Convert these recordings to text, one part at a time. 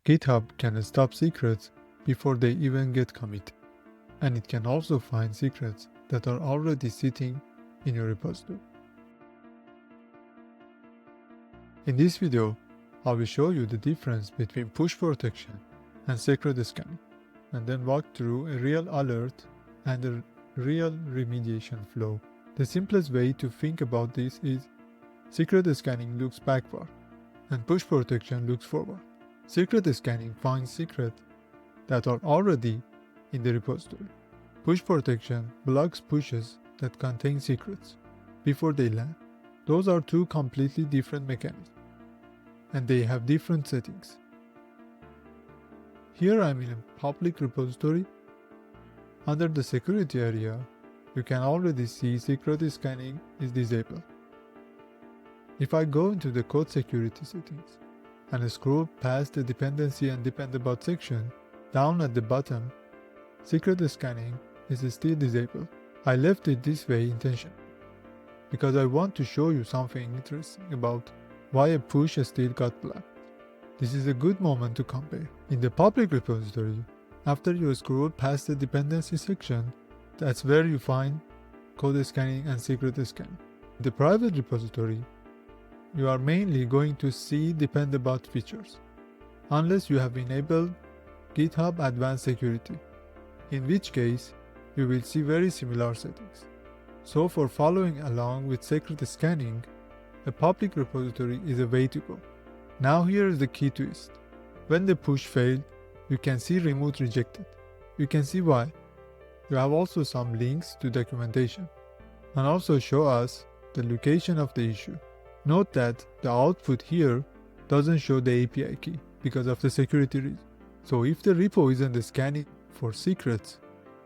GitHub can stop secrets before they even get committed, and it can also find secrets that are already sitting in your repository. In this video, I will show you the difference between push protection and secret scanning, and then walk through a real alert and a real remediation flow. The simplest way to think about this is secret scanning looks backward and push protection looks forward. Secret scanning finds secrets that are already in the repository. Push protection blocks pushes that contain secrets before they land. Those are two completely different mechanisms, and they have different settings. Here I'm in a public repository. Under the security area, you can already see secret scanning is disabled. If I go into the code security settings and scroll past the dependency and dependabot section, down at the bottom, secret scanning is still disabled. I left it this way intentionally, because I want to show you something interesting about why a push still got blocked. This is a good moment to compare. In the public repository, after you scroll past the dependency section, that's where you find code scanning and secret scanning. In the private repository, you are mainly going to see dependabot features, unless you have enabled GitHub Advanced Security, in which case you will see very similar settings. So for following along with secret scanning, a public repository is a way to go. Now here is the key twist. When the push failed, you can see remote rejected. You can see why. You have also some links to documentation, and also show us the location of the issue. Note that the output here doesn't show the API key because of the security reason. So if the repo isn't scanning for secrets,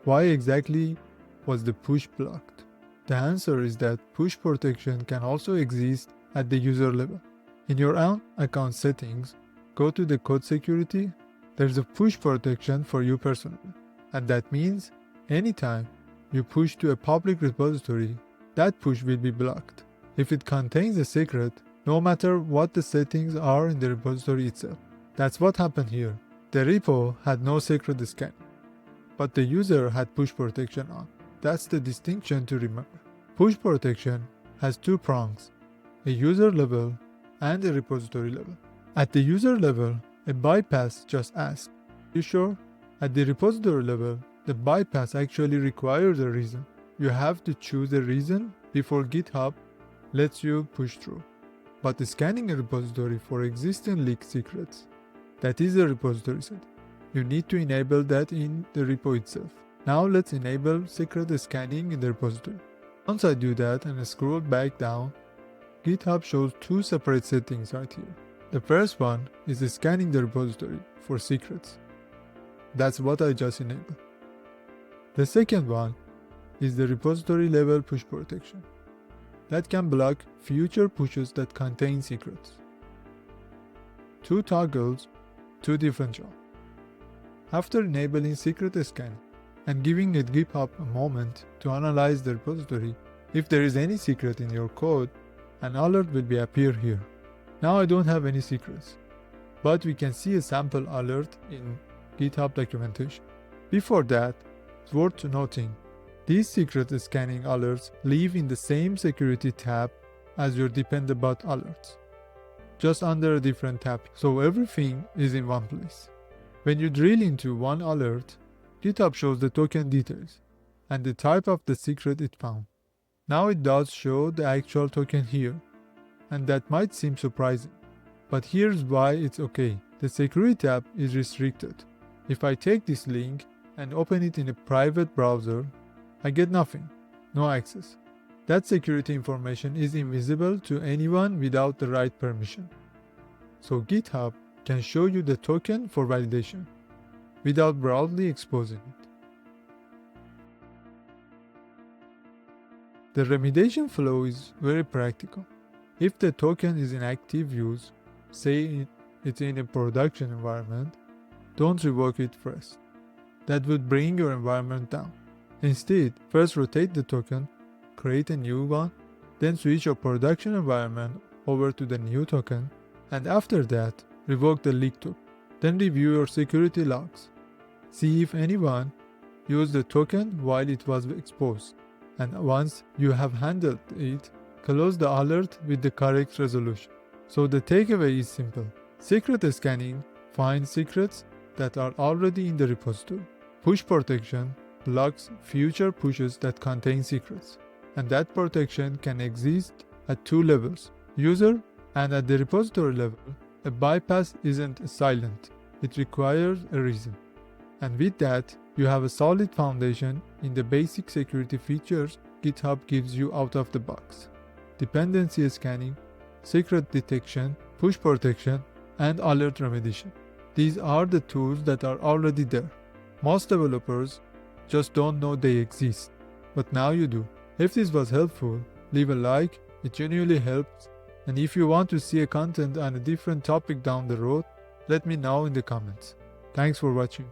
why exactly was the push blocked? The answer is that push protection can also exist at the user level. In your own account settings, go to the code security. There's a push protection for you personally, and that means anytime you push to a public repository, that push will be blocked. If it contains a secret, no matter what the settings are in the repository itself. That's what happened here. The repo had no secret scanning, but the user had push protection on. That's the distinction to remember. Push protection has two prongs, a user level and a repository level. At the user level, a bypass just asks, "You sure?" At the repository level, the bypass actually requires a reason. You have to choose a reason before GitHub lets you push through. But scanning a repository for existing leaked secrets, that is a repository setting. You need to enable that in the repo itself. Now let's enable secret scanning in the repository. Once I do that and scroll back down, GitHub shows two separate settings right here. The first one is scanning the repository for secrets. That's what I just enabled. The second one is the repository level push protection. That can block future pushes that contain secrets. Two toggles, two different jobs. After enabling secret scanning and giving it GitHub a moment to analyze the repository, if there is any secret in your code, an alert will appear here. Now I don't have any secrets, but we can see a sample alert in GitHub documentation. Before that, it's worth noting, these secret scanning alerts live in the same security tab as your dependabot alerts, just under a different tab, so everything is in one place. When you drill into one alert, GitHub shows the token details and the type of the secret it found. Now it does show the actual token here, and that might seem surprising, but here's why it's okay. The security tab is restricted. If I take this link and open it in a private browser, I get nothing, no access. That security information is invisible to anyone without the right permission. So GitHub can show you the token for validation without broadly exposing it. The remediation flow is very practical. If the token is in active use, say it's in a production environment, don't revoke it first. That would bring your environment down. Instead, first rotate the token, create a new one, then switch your production environment over to the new token, and after that, revoke the leaked token. Then review your security logs. See if anyone used the token while it was exposed. And once you have handled it, close the alert with the correct resolution. So the takeaway is simple. Secret scanning finds secrets that are already in the repository. Push protection blocks future pushes that contain secrets. And that protection can exist at two levels, user and at the repository level. A bypass isn't silent, it requires a reason. And with that, you have a solid foundation in the basic security features GitHub gives you out of the box. Dependency scanning, secret detection, push protection, and alert remediation. These are the tools that are already there. Most developers just don't know they exist, but now you do. If this was helpful, leave a like, it genuinely helps. And if you want to see a content on a different topic down the road, let me know in the comments. Thanks for watching.